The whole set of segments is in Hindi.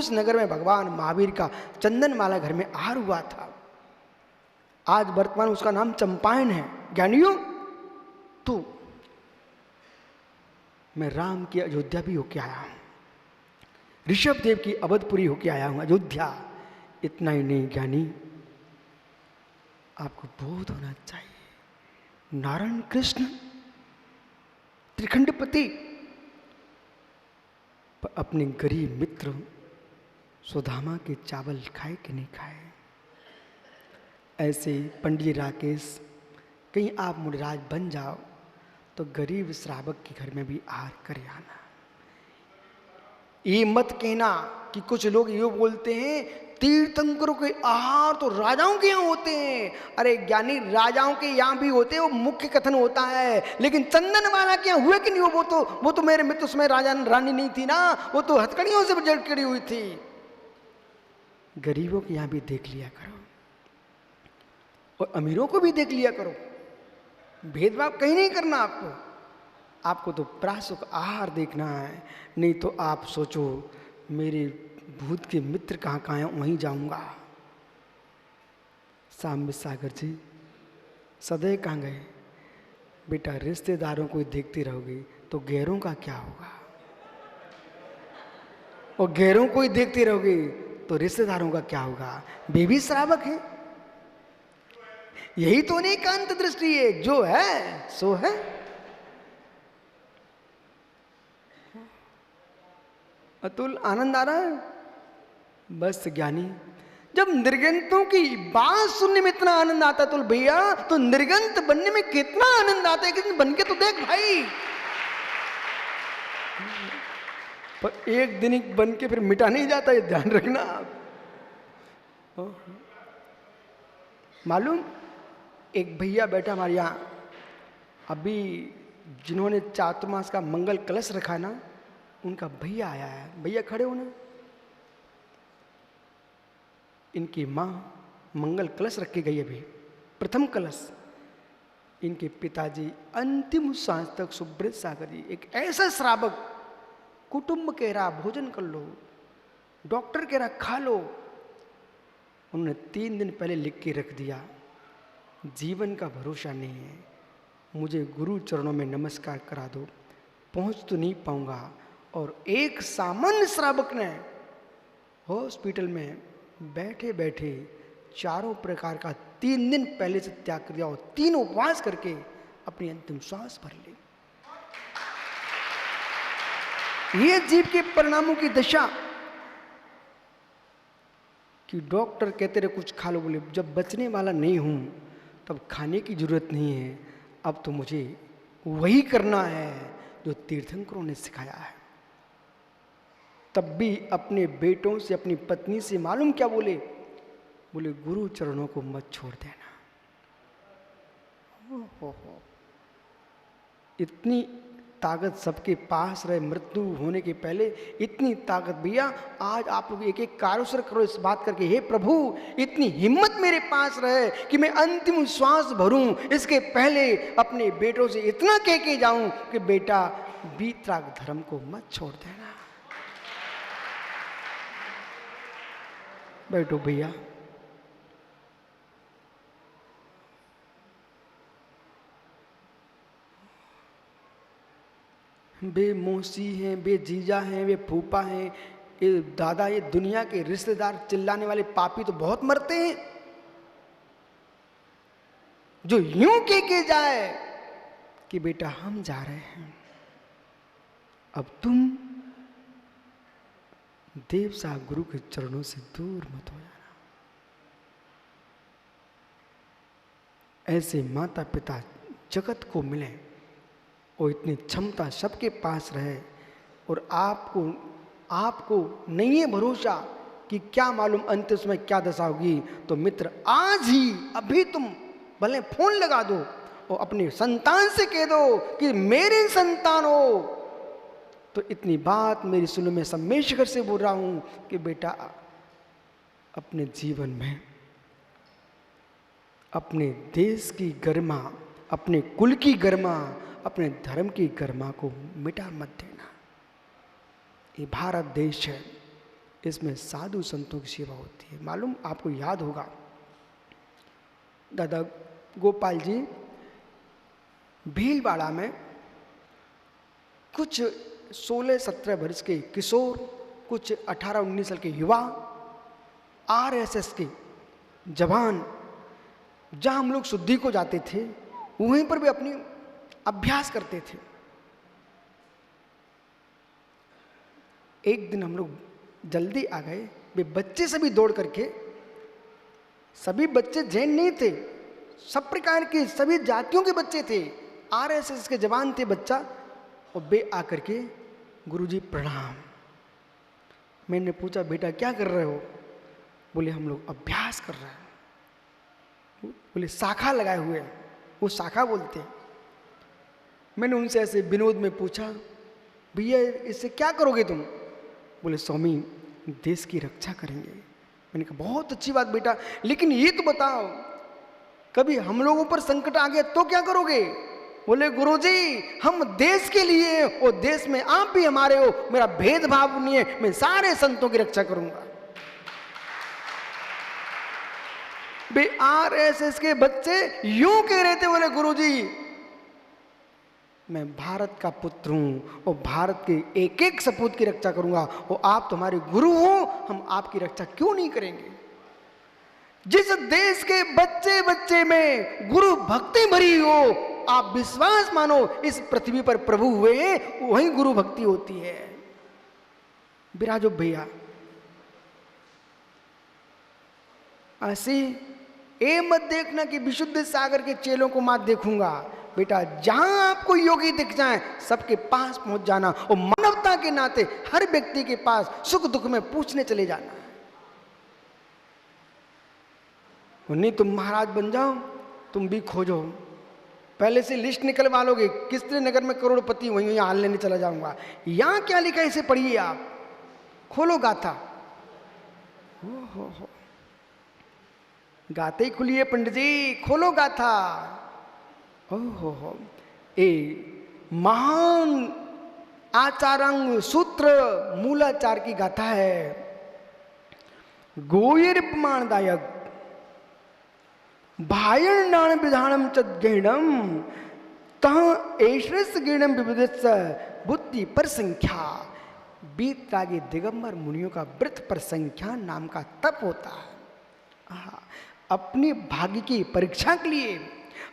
उस नगर में भगवान महावीर का चंदनमाला घर में आहार हुआ था। आज वर्तमान उसका नाम चंपायन है। ज्ञानियों, तो मैं राम की अयोध्या भी होके आया हूं, ऋषभ देव की अवधपुरी होके आया हूं, अयोध्या। इतना ही नहीं ज्ञानी, आपको बोध होना चाहिए, नारायण कृष्ण त्रिखंडपति अपने गरीब मित्र सुदामा के चावल खाए कि नहीं खाए। ऐसे पंडित राकेश, कहीं आप मुनिराज बन जाओ तो गरीब श्रावक के घर में भी आहार करे आना। ये मत कहना कि कुछ लोग ये बोलते हैं तीर्थंकरों के आहार तो राजाओं के यहाँ होते हैं। अरे ज्ञानी, राजाओं के यहाँ भी होते हैं, वो मुख्य कथन होता है, लेकिन चंदनमाला के यहाँ हुए कि नहीं? वो तो मेरे मित्र, उसमें राजा रानी नहीं थी ना, वो तो हथकड़ियों से जड़कड़ी हुई थी। गरीबों के यहाँ भी देख लिया करो और अमीरों को भी देख लिया करो। भेदभाव कहीं नहीं करना आपको तो प्रासुक आहार देखना है। नहीं तो आप सोचो मेरे भूत के मित्र कहाँ कहाँ हैं, वहीं जाऊंगा। साम्य सागर जी सदैव कहाँ गए? बेटा, रिश्तेदारों को देखती रहोगी तो गैरों का क्या होगा, और गैरों को ही देखती रहोगी तो रिश्तेदारों का क्या होगा? वे भी श्रावक है। यही तो नहीं एकांत दृष्टि है, जो है सो है। अतुल, आनंद आ रहा है? बस ज्ञानी, जब निर्गंतों की बात सुनने में इतना आनंद आता है तो भैया, तो निर्गंत बनने में कितना आनंद आता है, कितने बन के तो देख भाई। पर एक दिन ही बन के फिर मिटा नहीं जाता, ये ध्यान रखना आप। मालूम, एक भैया बैठा हमारे यहाँ, अभी जिन्होंने चातुर्मास का मंगल कलश रखा ना, उनका भैया आया है। भैया खड़े हो ना। इनकी माँ मंगल कलश रख के गई, अभी प्रथम कलश। इनके पिताजी अंतिम सांस तक सुब्रत सागर जी, एक ऐसा श्रावक, कुटुंब कह रहा भोजन कर लो, डॉक्टर कह रहा खा लो, उन्होंने 3 दिन पहले लिख के रख दिया, जीवन का भरोसा नहीं है, मुझे गुरु चरणों में नमस्कार करा दो, पहुंच तो नहीं पाऊंगा। और एक सामान्य श्रावक ने हॉस्पिटल में बैठे बैठे चारों प्रकार का 3 दिन पहले से त्याग कर दिया और 3 उपवास करके अपनी अंतिम श्वास भर ली। ये जीव के परिणामों की दशा कि डॉक्टर कहते रहे कुछ खा लो, बोले जब बचने वाला नहीं हूं तब खाने की जरूरत नहीं है, अब तो मुझे वही करना है जो तीर्थंकरों ने सिखाया है। तब भी अपने बेटों से, अपनी पत्नी से मालूम क्या बोले? बोले गुरु चरणों को मत छोड़ देना। हो। इतनी ताकत सबके पास रहे, मृत्यु होने के पहले इतनी ताकत। भैया आज आप लोग एक एक कार्य करो इस बात करके, हे प्रभु इतनी हिम्मत मेरे पास रहे कि मैं अंतिम श्वास भरूं, इसके पहले अपने बेटों से इतना कह के जाऊं कि बेटा वीतराग धर्म को मत छोड़ देना। बैठो भैया। बे मौसी हैं, बे जीजा हैं, वे फूफा हैं, ये दादा, ये दुनिया के रिश्तेदार चिल्लाने वाले पापी तो बहुत मरते हैं। जो यूं के जाए कि बेटा हम जा रहे हैं, अब तुम देव सा गुरु के चरणों से दूर मत हो जाना। ऐसे माता पिता जगत को मिले और इतनी क्षमता सबके पास रहे, और आपको नहीं है भरोसा कि क्या मालूम अंत में क्या दशा होगी, तो मित्र आज ही अभी तुम भले फोन लगा दो और अपने संतान से कह दो कि मेरे संतान हो। तो इतनी बात मेरी सुनो, मैं सम्मेशकर से बोल रहा हूं कि बेटा अपने जीवन में अपने देश की गरिमा, अपने कुल की गरिमा, अपने धर्म की गरिमा को मिटा मत देना। ये भारत देश है, इसमें साधु संतों की सेवा होती है। मालूम आपको याद होगा, दादा गोपाल जी भीलवाड़ा में कुछ 16-17 वर्ष के किशोर, कुछ 18-19 साल के युवा, आरएसएस के जवान, जहां हम लोग शुद्धि को जाते थे वहीं पर भी अपनी अभ्यास करते थे। एक दिन हम लोग जल्दी आ गए, वे बच्चे सभी दौड़ करके, सभी बच्चे जैन नहीं थे, सब प्रकार के सभी जातियों के बच्चे थे, आरएसएस के जवान थे बच्चा, और वे आकर के गुरुजी प्रणाम। मैंने पूछा बेटा क्या कर रहे हो? बोले हम लोग अभ्यास कर रहे हैं। बोले शाखा लगाए हुए हैं, वो शाखा बोलते हैं। मैंने उनसे ऐसे विनोद में पूछा भैया इससे क्या करोगे तुम? बोले स्वामी देश की रक्षा करेंगे। मैंने कहा बहुत अच्छी बात बेटा, लेकिन ये तो बताओ कभी हम लोगों पर संकट आ गया तो क्या करोगे? बोले गुरुजी हम देश के लिए, और देश में आप भी हमारे हो, मेरा भेदभाव नहीं है, मैं सारे संतों की रक्षा करूंगा। बे आरएसएस के बच्चे यूं कह रहे थे, बोले गुरुजी मैं भारत का पुत्र हूं और भारत के एक एक सपूत की रक्षा करूंगा, और आप तुम्हारे गुरु हो, हम आपकी रक्षा क्यों नहीं करेंगे? जिस देश के बच्चे बच्चे में गुरु भक्ति भरी हो, आप विश्वास मानो इस पृथ्वी पर प्रभु हुए हैं, वही गुरु भक्ति होती है। विराजो भैया ऐसी ए मत देखना कि विशुद्ध सागर के चेलों को मत देखूंगा। बेटा जहां आपको योगी दिख जाए सबके पास पहुंच जाना, और मानवता के नाते हर व्यक्ति के पास सुख दुख में पूछने चले जाना। नहीं तुम महाराज बन जाओ, तुम भी खोजो, पहले से लिस्ट निकलवा लोगे, किसने नगर में करोड़पति वहीं हाल लेने चला जाऊंगा। यहां क्या लिखा है इसे पढ़िए आप, खोलो गाथा। हो गाते ही खुलिए पंडित जी, खोलो गाथा। हो ए महान आचारंग सूत्र मूलाचार की गाथा है। गोयर प्रमाणदायक भायण नाण विधानम चेणम तह ऐश्वर्य गिणम विविधस्स बुद्धि पर संख्या। बीतरागी दिगंबर मुनियों का व्रत पर संख्या नाम का तप होता है। अपने भाग्य की परीक्षा के लिए,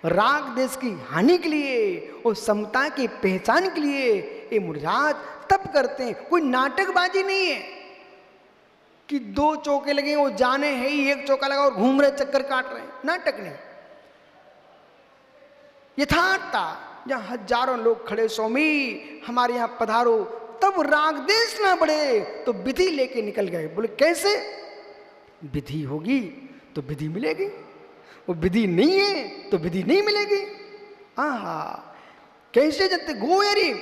राग देश की हानि के लिए और समता की पहचान के लिए ये मुनिराज तप करते हैं। कोई नाटकबाजी नहीं है कि 2 चौके लगे वो जाने है ही, 1 चौका लगा और घूम रहे चक्कर काट रहे हैं, नाटक नहीं। यथार्थता जहां हजारों लोग खड़े, स्वामी हमारे यहां पधारो, तब राग देश ना बढ़े तो विधि लेके निकल गए। बोले कैसे? विधि होगी तो विधि मिलेगी, वो विधि नहीं है तो विधि नहीं मिलेगी। आहा कैसे जनते गोयरी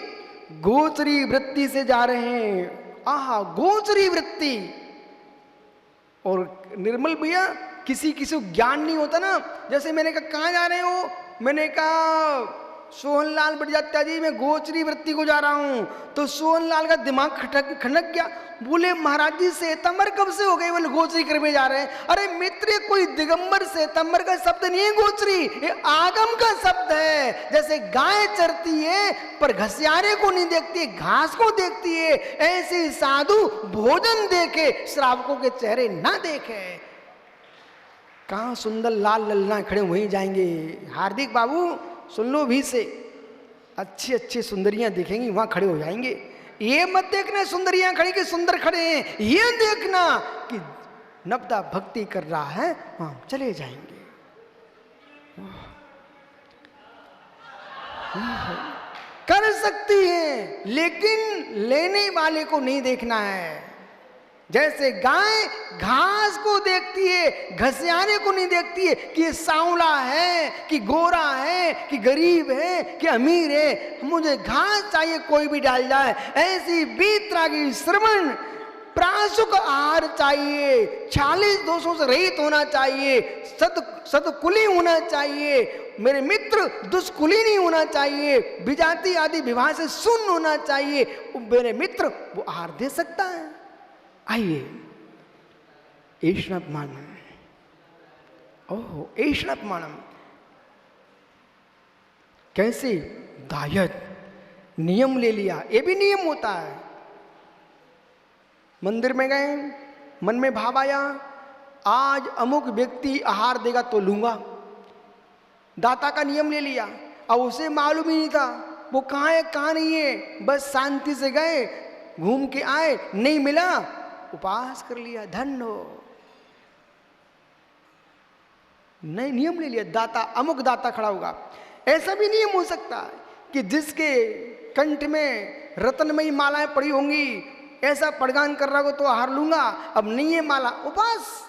गोचरी वृत्ति से जा रहे हैं। आहा गोचरी वृत्ति। और निर्मल भैया किसी किसी को ज्ञान नहीं होता ना, जैसे मैंने कहा कहाँ जा रहे हो? मैंने कहा सोहनलाल बड़जात्या जी मैं गोचरी वृत्ति को जा रहा हूं। तो सोहनलाल का दिमाग खनक गया, बोले महाराज जी श्वेतांबर कब से हो गए? बोले गोचरी करने जा रहे हैं। अरे मित्र कोई दिगंबर श्वेतांबर का शब्द नहीं है गोचरी, ये आगम का शब्द है। जैसे गाय चरती है पर घसियारे को नहीं देखती है, घास को देखती है, ऐसे साधु भोजन देखे श्रावकों के चेहरे ना देखे। कहाँ सुंदर लाल लल्ला खड़े वहीं जाएंगे। हार्दिक बाबू सुन लो भी से, अच्छी अच्छी सुंदरियां दिखेंगी वहां खड़े हो जाएंगे। ये मत देखना सुंदरियां खड़ी के सुंदर खड़े हैं, ये देखना कि नवदा भक्ति कर रहा है, वहां चले जाएंगे। कर सकती है लेकिन लेने वाले को नहीं देखना है। जैसे गाय घास को देखती है, घसियाने को नहीं देखती है कि ये सांवला है कि गोरा है कि गरीब है कि अमीर है, मुझे घास चाहिए कोई भी डाल जाए। ऐसी बीतरागी श्रवण प्रासुक आहार चाहिए, 40 दोषों से रहित होना चाहिए, सदकुली होना चाहिए। मेरे मित्र दुष्कुली नहीं होना चाहिए, विजाति आदि विवाह से शून्य होना चाहिए। मेरे मित्र वो आहार दे सकता है। आइए ऐष्णापमानम, ओहो ऐष्णापमानम, कैसे दायत नियम ले लिया। ये भी नियम होता है। मंदिर में गए, मन में भाव आया आज अमुक व्यक्ति आहार देगा तो लूंगा, दाता का नियम ले लिया। अब उसे मालूम ही नहीं था वो कहाँ है कहाँ नहीं है, बस शांति से गए, घूम के आए, नहीं मिला उपवास कर लिया, धन्य हो। नहीं, नियम ले लिया, दाता अमुक दाता खड़ा होगा। ऐसा भी नियम हो सकता है कि जिसके कंठ में रत्नमयी मालाएं पड़ी होंगी, ऐसा पड़गान कर रहा हो तो आहार लूंगा, अब नहीं है माला, उपवास।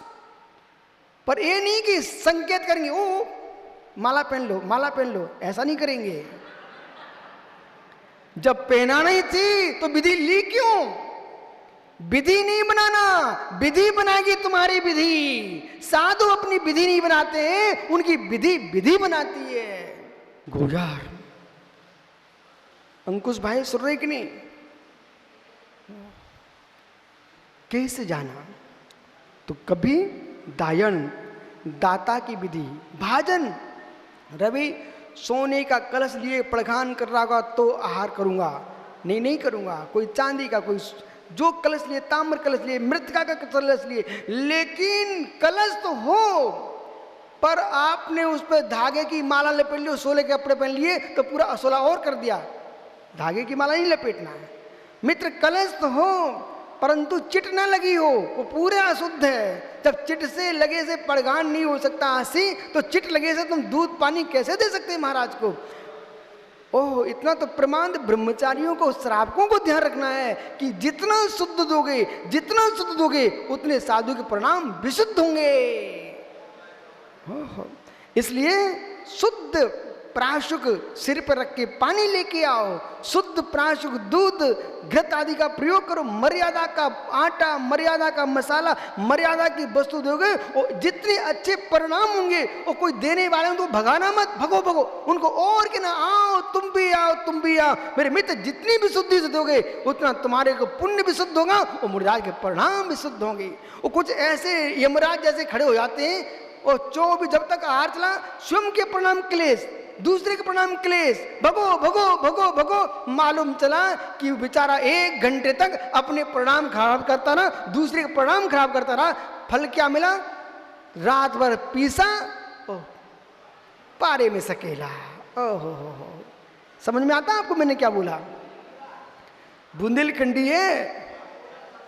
पर ये नहीं कि संकेत करेंगे ओ माला पहन लो, माला पहन लो, ऐसा नहीं करेंगे। जब पहना नहीं थी तो विधि ली क्यों? विधि नहीं बनाना, विधि बनाएगी तुम्हारी विधि। साधु अपनी विधि नहीं बनाते हैं, उनकी विधि विधि बनाती है। गोजार अंकुश भाई सुन रहे कि नहीं? कैसे जाना? तो कभी दायन दाता की विधि, भाजन रवि सोने का कलश लिए प्रधान कर रहा होगा तो आहार करूंगा, नहीं नहीं करूंगा। कोई चांदी का, कोई जो कलश लिए, ताम्र कलश लिए, मृतिका का कलश लिए, लेकिन कलश तो हो, पर आपने उस पर धागे की माला लपेट ली, सोले के कपड़े पहन लिए तो पूरा असोला और कर दिया। धागे की माला नहीं लपेटना है मित्र। कलश तो हो परंतु चिट ना लगी हो, वो पूरे अशुद्ध है। जब चिट से लगे से पड़गान नहीं हो सकता हंसी, तो चिट लगे से तुम दूध पानी कैसे दे सकते हैं महाराज को? ओह, इतना तो प्रमाद ब्रह्मचारियों को, श्रावकों को ध्यान रखना है कि जितना शुद्ध दोगे, जितना शुद्ध दोगे, उतने साधु के परिणाम विशुद्ध होंगे। इसलिए शुद्ध प्राशुक सिर पर रख के पानी लेके आओ, शुद्ध प्राशुक दूध घृत आदि का प्रयोग करो, मर्यादा का आटा, मर्यादा का मसाला, मर्यादा की वस्तु दोगे और जितने अच्छे परिणाम होंगे। और कोई देने वाले तो भगाना मत, भगो भगो उनको, और कहना आओ तुम भी आओ, तुम भी आओ। मेरे मित्र जितनी भी शुद्धि से दोगे उतना तुम्हारे को पुण्य भी शुद्ध होगा और मुराद के परिणाम भी शुद्ध होंगे। और कुछ ऐसे यमराज जैसे खड़े हो जाते हैं और भी जब तक आहार चला, स्वयं के परिणाम क्लेश, दूसरे के परिणाम क्लेश, भगो भगो भगो भगो। मालूम चला कि बेचारा 1 घंटे तक अपने परिणाम खराब करता रहा, दूसरे के परिणाम खराब करता रहा। फल क्या मिला? रात भर पीसा, पारे में सकेला। ओहो हो, समझ में आता आपको मैंने क्या बोला? बुंदेलखंडी है,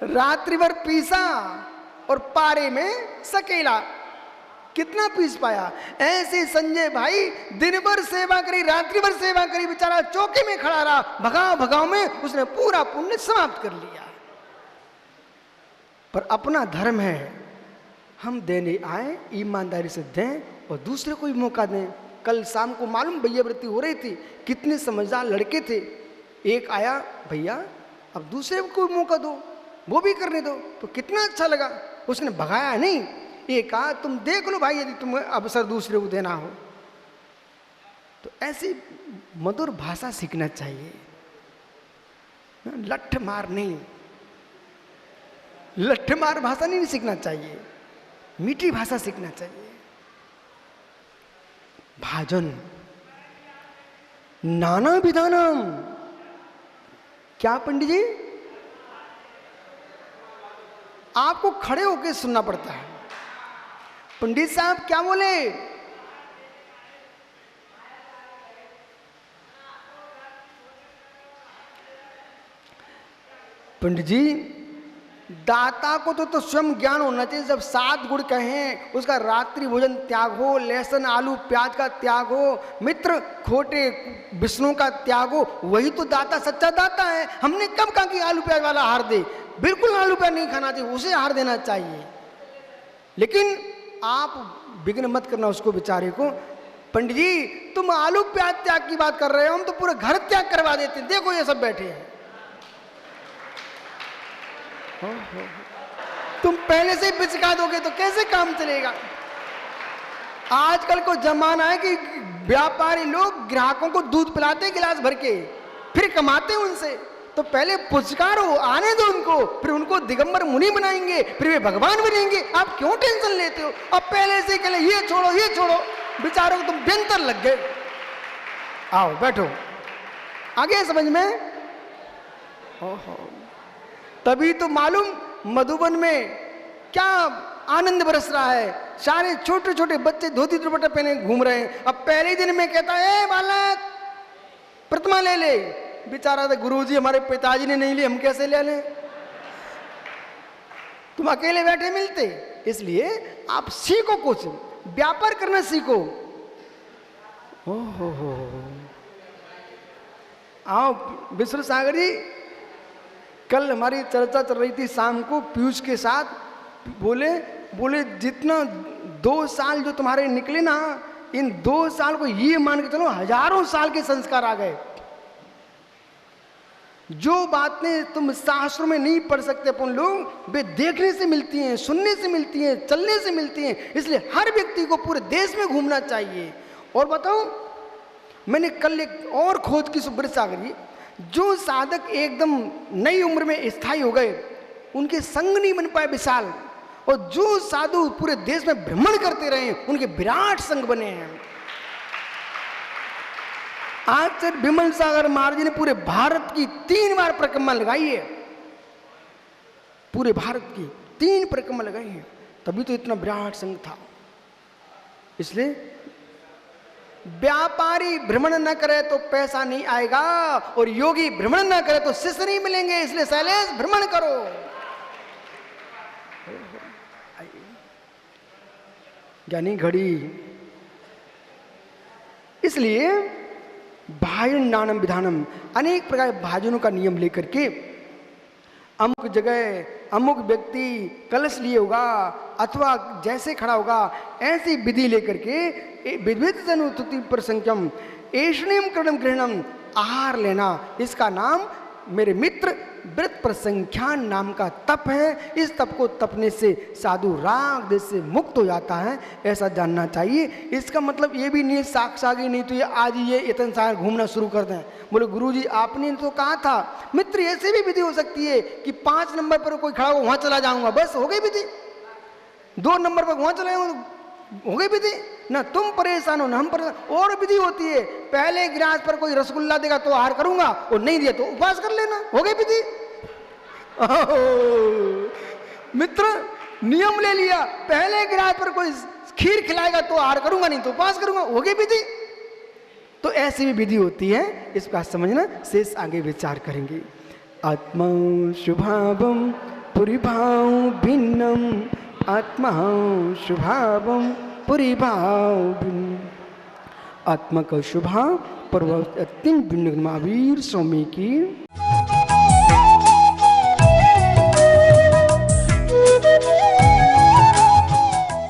रात्रि भर पीसा और पारे में सकेला। कितना पीस पाया? ऐसे संजय भाई दिन भर सेवा करी, रात्रि भर सेवा करी, बेचारा चौके में खड़ा रहा, भगाओ भगाओ में उसने पूरा पुण्य समाप्त कर लिया। पर अपना धर्म है, हम देने आए, ईमानदारी से दें और दूसरे को भी मौका दें। कल शाम को मालूम भैया व्रती हो रही थी, कितने समझदार लड़के थे। एक आया, भैया अब दूसरे को मौका दो, वो भी करने दो, तो कितना अच्छा लगा। उसने भगाया नहीं, ये कहा तुम देख लो भाई, यदि तुम्हें अवसर दूसरे को देना हो। तो ऐसी मधुर भाषा सीखना चाहिए, लठ मार नहीं, लठ मार भाषा नहीं सीखना चाहिए, मीठी भाषा सीखना चाहिए। भाजन नाना विधानम, क्या पंडित जी? आपको खड़े होकर सुनना पड़ता है। पंडित साहब क्या बोले? पंडित जी, दाता को तो स्वयं ज्ञान होना चाहिए। जब 7 गुण कहें, उसका रात्रि भोजन त्याग हो, लहसुन आलू प्याज का त्याग हो, मित्र खोटे विष्णु का त्याग हो, वही तो दाता, सच्चा दाता है। हमने कब कहा कि आलू प्याज वाला आहार दे? बिल्कुल आलू प्याज नहीं खाना चाहिए, उसे आहार देना चाहिए। लेकिन आप विघ्न मत करना उसको, बेचारे को। पंडित जी तुम आलू प्याज त्याग की बात कर रहे हो, हम तो पूरा घर त्याग करवा देते हैं। देखो ये सब बैठे हैं, तुम पहले से ही बिचका दोगे तो कैसे काम चलेगा? आजकल को जमाना है कि व्यापारी लोग ग्राहकों को दूध पिलाते गिलास भर के, फिर कमाते हैं उनसे। तो पहले पुचकारो, आने दो उनको, फिर उनको दिगंबर मुनि बनाएंगे, फिर वे भगवान बनेंगे। आप क्यों टेंशन लेते हो? अब पहले से कहले ये छोड़ो ये छोड़ो, बेचारों को तुम व्यंतर लग गए। आओ बैठो, आगे समझ में। ओहो, तभी तो मालूम मधुबन में क्या आनंद बरस रहा है। सारे छोटे छोटे बच्चे धोती दुपट्टा पहने घूम रहे हैं। अब पहले दिन में कहता है बालक प्रतिमा ले ले। बेचारा था, गुरुजी हमारे पिताजी ने नहीं ली, हम कैसे ले लें? तुम अकेले बैठे मिलते। इसलिए आप सीखो, कुछ व्यापार करना सीखो। ओहो हो, आओ विश्व सागर जी, कल हमारी चर्चा चल रही थी शाम को पीयूष के साथ। बोले जितना 2 साल जो तुम्हारे निकले ना, इन 2 साल को ये मान के चलो हजारों साल के संस्कार आ गए। जो बातें तुम शास्त्रों में नहीं पढ़ सकते अपन लोग, वे देखने से मिलती हैं, सुनने से मिलती हैं, चलने से मिलती हैं। इसलिए हर व्यक्ति को पूरे देश में घूमना चाहिए। और बताऊं, मैंने कल एक और खोज की सुब्रत सागर जी, जो साधक एकदम नई उम्र में स्थायी हो गए, उनके संग नहीं बन पाए विशाल, और जो साधु पूरे देश में भ्रमण करते रहे, उनके विराट संग बने हैं। आचार्य विमल सागर महाराज ने पूरे भारत की 3 बार परिक्रमा लगाई है। पूरे भारत की 3 परिक्रमा लगाई है, तभी तो इतना विराट संघ था। इसलिए व्यापारी भ्रमण न करे तो पैसा नहीं आएगा, और योगी भ्रमण न करे तो शिष्य नहीं मिलेंगे। इसलिए शैलेश भ्रमण करो। ज्ञानी घड़ी। इसलिए भाजन दानम विधानम, अनेक प्रकार भाजनों का नियम लेकर के अमुक जगह अमुक व्यक्ति कलश लिए होगा अथवा जैसे खड़ा होगा, ऐसी विधि लेकर के विविध जनुतुति प्रसंख्यम ऐष्णिम करणम ग्रहणम, आहार लेना, इसका नाम मेरे मित्र व्रत प्रसंख्यान नाम का तप है। इस तप को तपने से साधु राग देश से मुक्त हो जाता है, ऐसा जानना चाहिए। इसका मतलब ये भी नहीं साक्षात नहीं तो ये आज ही ये इतने साल घूमना शुरू कर दें। बोले गुरुजी आपने तो कहा था मित्र, ऐसे भी विधि हो सकती है कि 5 नंबर पर कोई खड़ा हो वहां चला जाऊंगा, बस हो गई विधि। 2 नंबर पर वहां चला जाऊंगा, हो गई विधि। ना तुम परेशान हो ना हम परेशान। और विधि होती है, पहले गिलास पर कोई रसगुल्ला देगा तो आहार करूंगा, और नहीं दिया तो उपवास कर लेना, हो गई विधि। मित्र नियम ले लिया, पहले गिलास पर कोई खीर खिलाएगा तो आहार करूंगा, नहीं तो उपवास करूंगा, हो गई विधि। तो ऐसी भी विधि होती है, इसका समझना शेष आगे विचार करेंगे। आत्मा शुभावम पुरीभाव भिन्नम, आत्मा शुभावम पुरीभाव भिन्न। आत्मा का शुभाव पर अत्यंत भिन्न महावीर स्वामी की।